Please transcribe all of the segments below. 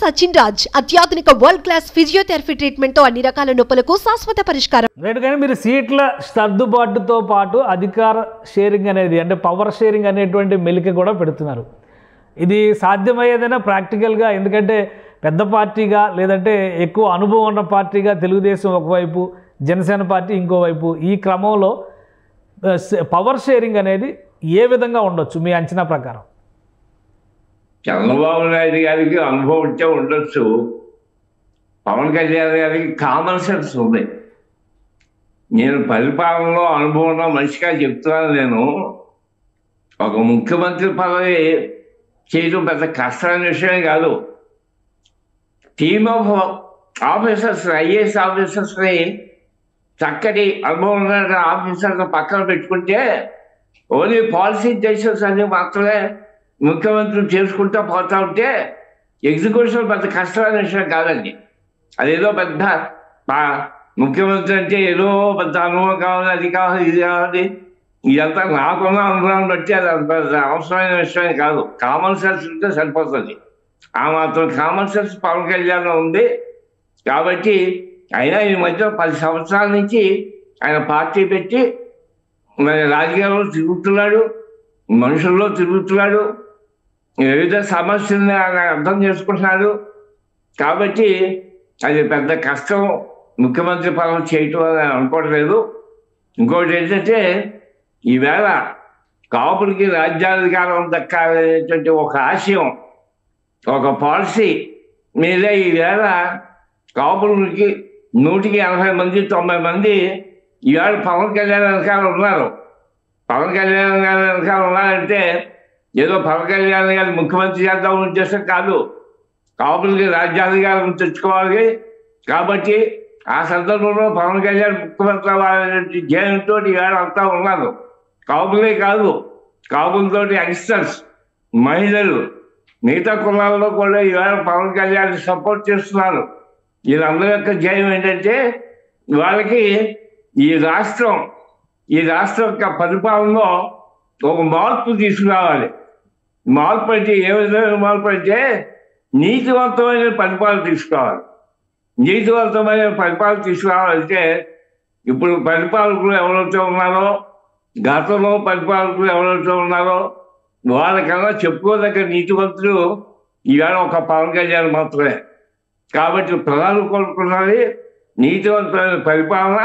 సచిన్ రాజ్ అత్యాధునిక world class physiotherapy treatment తో అన్ని రకాల నొప్పులకు శాశ్వత పరిష్కారం. రైట్, కానీ మీరు సీట్ల సర్దుబాటుతో పాటు అధికార షేరింగ్ అనేది అంటే పవర్ షేరింగ్ అనేటువంటి మెలిక కూడా పెడుతున్నారు. ఇది సాధ్యమయ్యేదైనా ప్రాక్టికల్గా? ఎందుకంటే పెద్ద పార్టీగా లేదంటే ఎక్కువ అనుభవం ఉన్న పార్టీగా తెలుగుదేశం ఒకవైపు, జనసేన పార్టీ ఇంకోవైపు, ఈ క్రమంలో పవర్ షేరింగ్ అనేది ఏ విధంగా ఉండొచ్చు మీ అంచనా ప్రకారం? చంద్రబాబు నాయుడు గారికి అనుభవం ఉంటే ఉండొచ్చు, పవన్ కళ్యాణ్ గారికి కామన్ సెన్స్ ఉంది. నేను పరిపాలనలో అనుభవం ఉన్న మనిషిగా చెప్తున్నాను. నేను ఒక ముఖ్యమంత్రి పదవి చేయడం పెద్ద కష్టమైన విషయం కాదు. టీమ్ ఆఫ్ ఆఫీసర్స్, ఐఏఎస్ ఆఫీసర్స్ని చక్కటి అనుభవం ఉన్న ఆఫీసర్స్ పక్కన పెట్టుకుంటే ఓన్లీ పాలసీ డెసిషన్స్ అన్ని మాత్రమే ముఖ్యమంత్రులు చేసుకుంటూ పోతా ఉంటే ఎగ్జిక్యూషన్ పెద్ద కష్టమైన విషయం కాదండి. అదేదో పెద్ద ముఖ్యమంత్రి అంటే ఏదో పెద్ద అనుభవం కావాలి, అది కావాలి, ఇది కావాలి, ఇదంతా నాకున్న అనుభవాన్ని బట్టి అది అంత అవసరమైన విషయం కాదు. కామన్ సెన్స్ ఉంటే సరిపోతుంది. ఆ మాత్రం కామన్ సెన్స్ పవన్ కళ్యాణ్ ఉంది. కాబట్టి అయినా ఈ మధ్య 10 సంవత్సరాల నుంచి ఆయన పార్టీ పెట్టి మరి రాజకీయాల్లో తిరుగుతున్నాడు, మనుషుల్లో తిరుగుతున్నాడు, వివిధ సమస్యల్ని ఆయన అర్థం చేసుకుంటున్నాడు. కాబట్టి అది పెద్ద కష్టం ముఖ్యమంత్రి పదవి చేయటం అని అనుకోవట్లేదు. ఇంకోటి ఏంటంటే ఈవేళ కాపులకి రాజ్యాధికారం దక్కాలనేటువంటి ఒక ఆశయం, ఒక పాలసీ మీద ఈవేళ కాపులకి 180 మంది 90 మంది ఈవేళ పవన్ కళ్యాణ్ వెనకాల ఉన్నారు. పవన్ కళ్యాణ్ గారి వెనకాల ఉన్నారంటే ఏదో పవన్ కళ్యాణ్ గారి ముఖ్యమంత్రి చేద్దాం ఉద్దేశం కాదు, కాపులకి రాజ్యాధికారం తెచ్చుకోవాలి. కాబట్టి ఆ సందర్భంలో పవన్ కళ్యాణ్ ముఖ్యమంత్రి అవ్వాలనే ధ్యేయంతో ఈవేళ అంతా ఉన్నారు. కాపులే కాదు, కాపులతో యంగ్స్టర్స్, మహిళలు, మిగతా కులాల్లో కూడా ఈవేళ పవన్ కళ్యాణ్ సపోర్ట్ చేస్తున్నారు. వీళ్ళందరి యొక్క ధ్యేయం ఏంటంటే వాళ్ళకి ఈ రాష్ట్రం యొక్క పరిపాలనలో ఒక మార్పు తీసుకురావాలి. మార్పు అంటే ఏ విధమైన మార్పు అంటే నీతివంతమైన పరిపాలన తీసుకురావాలి. నీతివంతమైన పరిపాలన తీసుకురావాలంటే ఇప్పుడు పరిపాలకులు ఎవరైతే ఉన్నారో, గతంలో పరిపాలకులు ఎవరైతే ఉన్నారో వాళ్ళకన్నా చెప్పుకోదగ్గ నీతివంతులు ఈవేళ ఒక పవన్ కళ్యాణ్ మాత్రమే. కాబట్టి ప్రజలు కోరుకున్నది నీతివంతమైన పరిపాలన.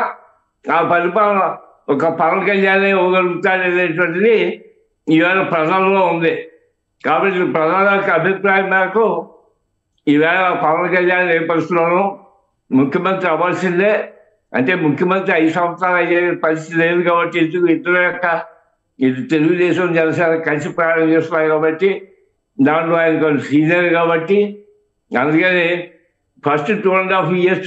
ఆ పరిపాలన ఒక పవన్ కళ్యాణ్ ఇవ్వగలుగుతాడనేటువంటిది ఈవేళ ప్రజల్లో ఉంది. కాబట్టి ప్రజల యొక్క అభిప్రాయం మేరకు ఈవేళ పవన్ కళ్యాణ్ ఏ పరిస్థితుల్లోనూ ముఖ్యమంత్రి అవ్వాల్సిందే. అంటే ముఖ్యమంత్రి 5 సంవత్సరాలు అయ్యే పరిస్థితి లేదు కాబట్టి ఇతరుల యొక్క ఇది తెలుగుదేశం జనసేన కలిసి ప్రయాణం చేస్తున్నాయి కాబట్టి దాంట్లో ఆయన కొంచెం సీనియర్ కాబట్టి అందుకని ఫస్ట్ 2.5 years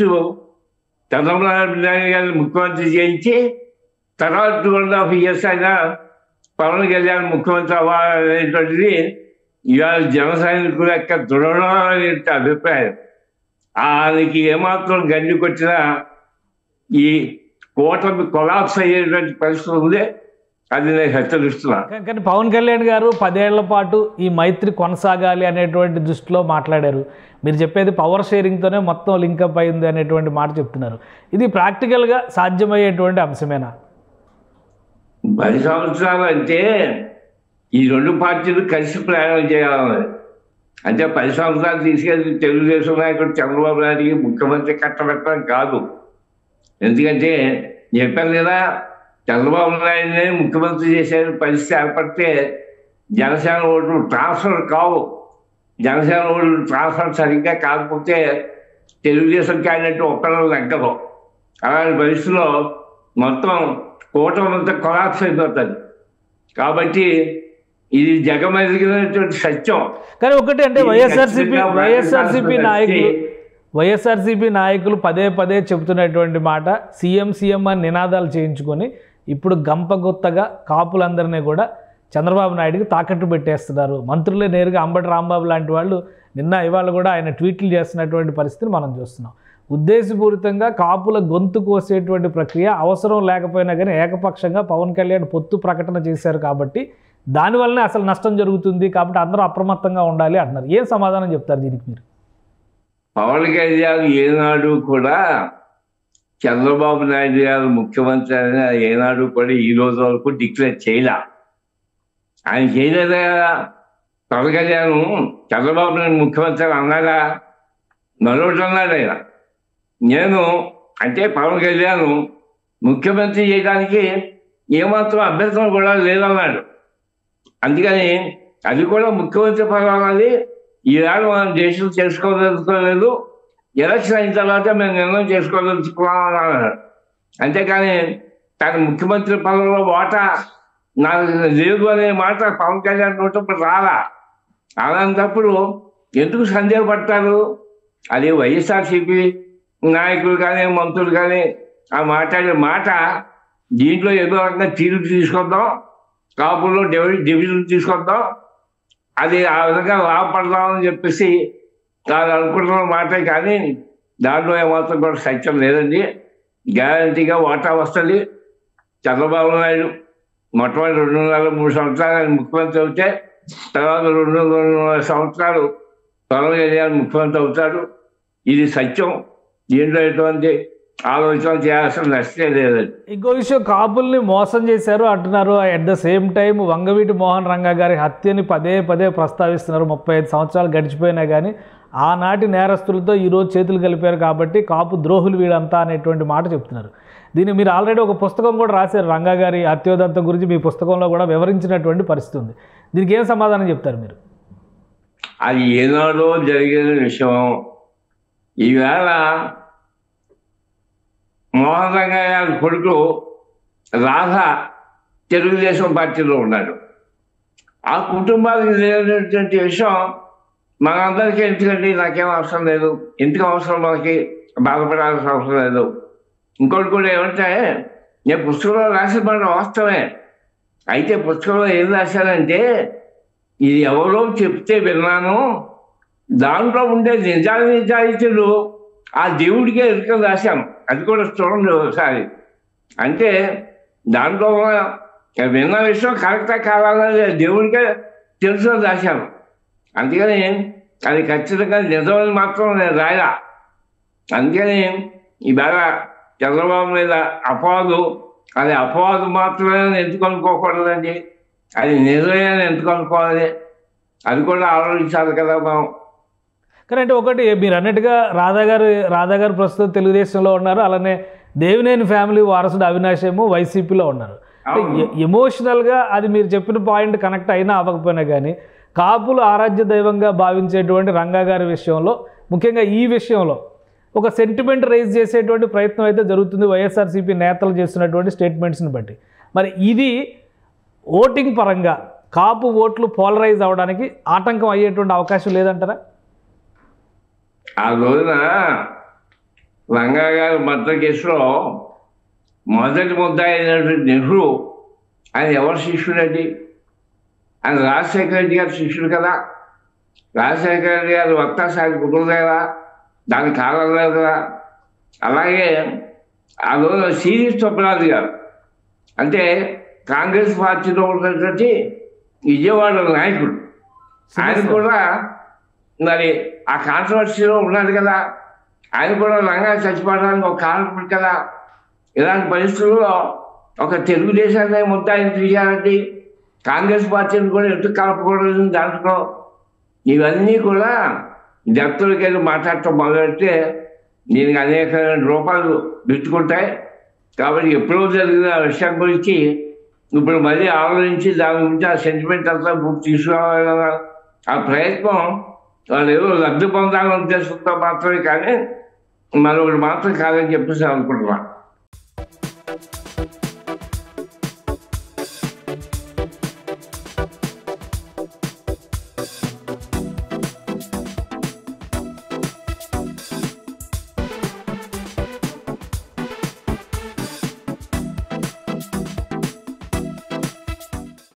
చంద్రబాబు నాయుడు గారిని ముఖ్యమంత్రి చేయించి తర్వాత 2.5 years అయినా పవన్ కళ్యాణ్ ముఖ్యమంత్రి అవ్వాలనేటువంటిది ఇవాళ జన సైనికుల యొక్క దృఢమైన అభిప్రాయం. ఆయనకి ఏమాత్రం గండి కొట్టినా ఈ కూటమి కొలాప్స్ అయ్యేటువంటి పరిస్థితి ఉంది. అది నేను హెచ్చరిస్తున్నాను. కానీ పవన్ కళ్యాణ్ గారు 10 ఏళ్ల పాటు ఈ మైత్రి కొనసాగాలి అనేటువంటి దృష్టిలో మాట్లాడారు. మీరు చెప్పేది పవర్ షేరింగ్తోనే మొత్తం లింకప్ అయింది అనేటువంటి మాట చెప్తున్నారు. ఇది ప్రాక్టికల్గా సాధ్యమయ్యేటువంటి అంశమేనా? 10 సంవత్సరాలు అంటే ఈ 2 పార్టీలు కలిసి ప్రయాణం చేయాలి. అంటే 10 సంవత్సరాలు తీసుకెళ్ళి తెలుగుదేశం నాయకుడు చంద్రబాబు నాయుడికి ముఖ్యమంత్రి కట్టబెట్టడం కాదు. ఎందుకంటే చెప్పాను కదా, చంద్రబాబు నాయుడిని ముఖ్యమంత్రి చేసే పరిస్థితి ఏర్పడితే జనసేన ఓట్లు ట్రాన్స్ఫర్ కావు. జనసేన ఓట్లు ట్రాన్స్ఫర్ సరిగ్గా కాకపోతే తెలుగుదేశం క్యాండిడేట్ ఒక్కరు లెక్కదు. అలాంటి పరిస్థితిలో మొత్తం కూటమి అంతా కొలాప్స్ అయిపోతుంది. కాబట్టి ఇది జగమెదిగినటువంటి సత్యం. కానీ ఒకటి అంటే వైఎస్ఆర్సీపీ నాయకులు పదే చెబుతున్నటువంటి మాట, సీఎం అని నినాదాలు చేయించుకొని ఇప్పుడు గంపగుత్తగా కాపులందరినీ కూడా చంద్రబాబు నాయుడికి తాకట్టు పెట్టేస్తున్నారు. మంత్రులే నేరుగా అంబటి రాంబాబు లాంటి వాళ్ళు ఇవాళ కూడా ఆయన ట్వీట్లు చేస్తున్నటువంటి పరిస్థితిని మనం చూస్తున్నాం. ఉద్దేశపూరితంగా కాపుల గొంతు కోసేటువంటి ప్రక్రియ అవసరం లేకపోయినా కానీ ఏకపక్షంగా పవన్ కళ్యాణ్ పొత్తు ప్రకటన చేశారు కాబట్టి దానివల్లనే అసలు నష్టం జరుగుతుంది. కాబట్టి అందరూ అప్రమత్తంగా ఉండాలి అంటున్నారు. ఏం సమాధానం చెప్తారు దీనికి మీరు? పవన్ కళ్యాణ్ ఏనాడు కూడా చంద్రబాబు నాయుడు గారు ముఖ్యమంత్రి అని ఏనాడు కూడా ఈ రోజు వరకు డిక్లేర్ చేయలే. ఆయన చేయలేదా కదా. పవన్ కళ్యాణ్ చంద్రబాబు నాయుడు ముఖ్యమంత్రి అన్నాడా? మరొకటి అన్నాడు ఆయన. నేను అంటే పవన్ కళ్యాణ్ ముఖ్యమంత్రి చేయడానికి ఏమాత్రం అభ్యంతరం కూడా లేదన్నాడు. అందుకని అది కూడా ముఖ్యమంత్రి పదవి ఈవేళ మనం దేశం చేసుకోదలుచుకోలేదు, ఎలక్షన్ అయిన తర్వాత మేము నిర్ణయం చేసుకోదలుచుకున్నామని అన్నాడు. అంతేకాని తన ముఖ్యమంత్రి పదవిలో వాటా నాకు లేదు అనే మాట పవన్ కళ్యాణ్ నోటప్పుడు రాలా. అలాంటప్పుడు ఎందుకు సందేహపడతారు? అది వైఎస్ఆర్సీపీ నాయకులు కానీ మంత్రులు కానీ ఆ మాట్లాడే మాట దీంట్లో ఏదో రకంగా తీర్పు తీసుకొద్దాం, కాపుల్లో డివిజన్ తీసుకొద్దాం, అది ఆ విధంగా లాభపడదామని చెప్పేసి వాళ్ళు అనుకుంటున్న మాటే కానీ దాంట్లో ఏమాత్రం కూడా సత్యం లేదండి. గ్యారంటీగా వాటా వస్తుంది. చంద్రబాబు నాయుడు మొట్టమొదటి 2.5-3 సంవత్సరాలు ఆయన ముఖ్యమంత్రి అవుతే తర్వాత 2.5 సంవత్సరాలు పవన్ కళ్యాణ్ ముఖ్యమంత్రి అవుతాడు. ఇది సత్యం. దీంట్లో ఎటువంటి ఆలోచన చేయాల్సిన నష్టమే లేదండి. ఇంకో విషయం, కాపుల్ని మోసం చేశారు అంటున్నారు. At the same time Vangaveeti Mohan Ranga గారి హత్యని పదే పదే ప్రస్తావిస్తున్నారు. 35 సంవత్సరాలు గడిచిపోయినా కానీ ఆనాటి నేరస్తులతో ఈరోజు చేతులు కలిపారు కాబట్టి కాపు ద్రోహులు వీళ్ళంతా అనేటువంటి మాట చెప్తున్నారు. దీన్ని మీరు ఆల్రెడీ ఒక పుస్తకం కూడా రాశారు, రంగా గారి హత్యోదంతం గురించి మీ పుస్తకంలో కూడా వివరించినటువంటి పరిస్థితి ఉంది. దీనికి ఏం సమాధానం చెప్తారు మీరు? అది ఏనాడో జరిగిన విషయం. ఈవేళ మోహన్ రంగా గారి కొడుకు రాధా తెలుగుదేశం పార్టీలో ఉన్నాడు. ఆ కుటుంబానికి లేనటువంటి విషయం మనందరికీ ఎందుకండి, నాకేం అవసరం లేదు, ఎందుకు అవసరం, మనకి బాధపడాల్సిన అవసరం లేదు. ఇంకోటి కూడా ఏమంటే, నేను పుస్తకంలో రాసిన మాట వాస్తవమే. అయితే పుస్తకంలో ఏం రాశానంటే, ఇది ఎవరో చెప్తే విన్నాను, దాంట్లో ఉండే నిజాయితీలు ఆ దేవుడికే ఎదుర్కొని రాశాను. అది కూడా చూడండి ఒకసారి. అంటే దాంట్లో విన్న విషయం కరెక్టా కావాలని దేవుడికే తెలుసు రాశాను. అందుకని అది ఖచ్చితంగా నిజమని మాత్రం నేను రాయలా. అందుకని ఈవేళ చంద్రబాబు మీద అపవాదు, అది అపవాదు మాత్రమే ఎందుకు అనుకోకూడదండి, అది నిజమే అని ఎందుకు అనుకోవాలి, అది కూడా ఆలోచించాలి కదా మనం. కానీ అంటే ఒకటి, మీరు అన్నట్టుగా రాధా గారు ప్రస్తుతం తెలుగుదేశంలో ఉన్నారు, అలానే దేవినేని ఫ్యామిలీ వారసుడు అవినాష్ ఏమో వైసీపీలో ఉన్నారు. ఎమోషనల్గా అది మీరు చెప్పిన పాయింట్ కనెక్ట్ అయినా అవ్వకపోయినా కానీ కాపులు ఆరాధ్య దైవంగా భావించేటువంటి రంగా గారి విషయంలో, ముఖ్యంగా ఈ విషయంలో ఒక సెంటిమెంట్ రైజ్ చేసేటువంటి ప్రయత్నం అయితే జరుగుతుంది వైఎస్ఆర్సీపీ నేతలు చేస్తున్నటువంటి స్టేట్మెంట్స్ని బట్టి. మరి ఇది ఓటింగ్ పరంగా కాపు ఓట్లు పోలరైజ్ అవడానికి ఆటంకం అయ్యేటువంటి అవకాశం లేదంటారా? ఆ రోజున రంగా గారి మర్డర్ కేసులో మొదటి ముద్దాయి అయినటువంటి నెహ్రూ, ఆయన ఎవరు శిష్యుడండి? ఆయన రాజశేఖర రెడ్డి గారి శిష్యుడు కదా. రాజశేఖర రెడ్డి గారు వక్తాసాగి కుటుంబం కదా, దానికి కారణం లేదు కదా. అలాగే ఆ రోజున సిరీస్ చొప్పరాజు గారు అంటే కాంగ్రెస్ పార్టీలో ఉన్నటువంటి విజయవాడ నాయకుడు, ఆయన కూడా మరి ఆ కాంట్రవర్సీలో ఉన్నాడు కదా. ఆయన కూడా రంగా చచ్చిపోవడానికి ఒక కారణం కదా. ఇలాంటి పరిస్థితుల్లో ఒక తెలుగుదేశాన్ని ముద్దాయిని తీయాలండి, కాంగ్రెస్ పార్టీని కూడా ఎందుకు కలపకూడదు దాంట్లో. ఇవన్నీ కూడా దత్తులకి వెళ్ళి మాట్లాడటం మొదలెడితే దీనికి అనేక రూపాయలు పెట్టుకుంటాయి. కాబట్టి ఎప్పుడో జరిగిన విషయం గురించి ఇప్పుడు మళ్ళీ ఆలోచించి దాని గురించి ఆ సెంటిమెంట్ అంతా తీసుకురావాలి కదా. ఆ ప్రయత్నం వాళ్ళు ఏదో లబ్ధి పొందాలనే ఉద్దేశంతో మాత్రమే కానీ మరొకటి మాత్రం కాదని చెప్పేసి అనుకుంటున్నాను.